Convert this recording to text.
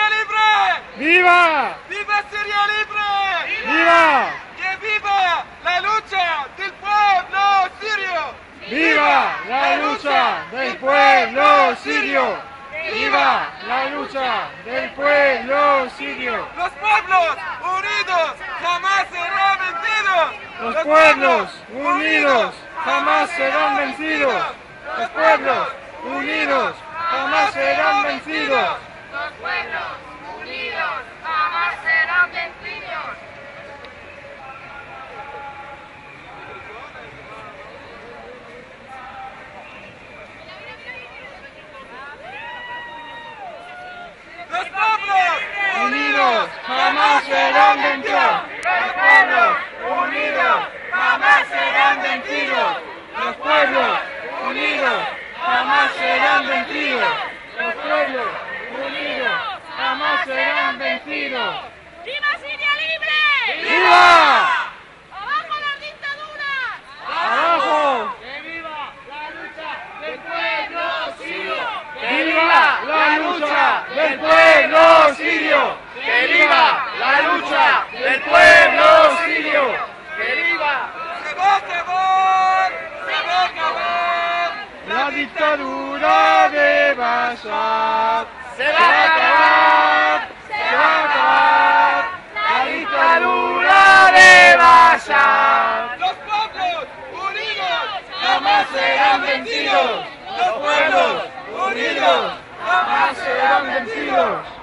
Siria libre! ¡Viva! ¡Viva Siria libre! ¡Viva! ¡Que viva la lucha del pueblo sirio! ¡Viva la lucha del pueblo sirio! ¡Viva la lucha del pueblo sirio! ¡Los pueblos unidos jamás serán vencidos! Los pueblos unidos jamás serán vencidos. Los pueblos unidos jamás serán vencidos. Los pueblos unidos jamás serán vencidos. ¡Los pueblos Unidos jamás serán vencidos. Los pueblos unidos jamás serán vencidos. Los pueblos unidos jamás serán vencidos. Los pueblos unidos jamás serán vencidos. ¡Viva Siria libre! ¡Viva! ¡Abajo las dictaduras! ¡Abajo! ¡Que viva la lucha del pueblo sirio! ¡Que viva la lucha del pueblo sirio! ¡Que viva la lucha del pueblo sirio! ¡Que viva! ¡Se va a acabar! ¡Se va a acabar! La dictadura de Bashar se va a acabar, se va a acabar. La dictadura de Bashar ¡Los pueblos unidos jamás serán vencidos. Los pueblos unidos jamás serán vencidos.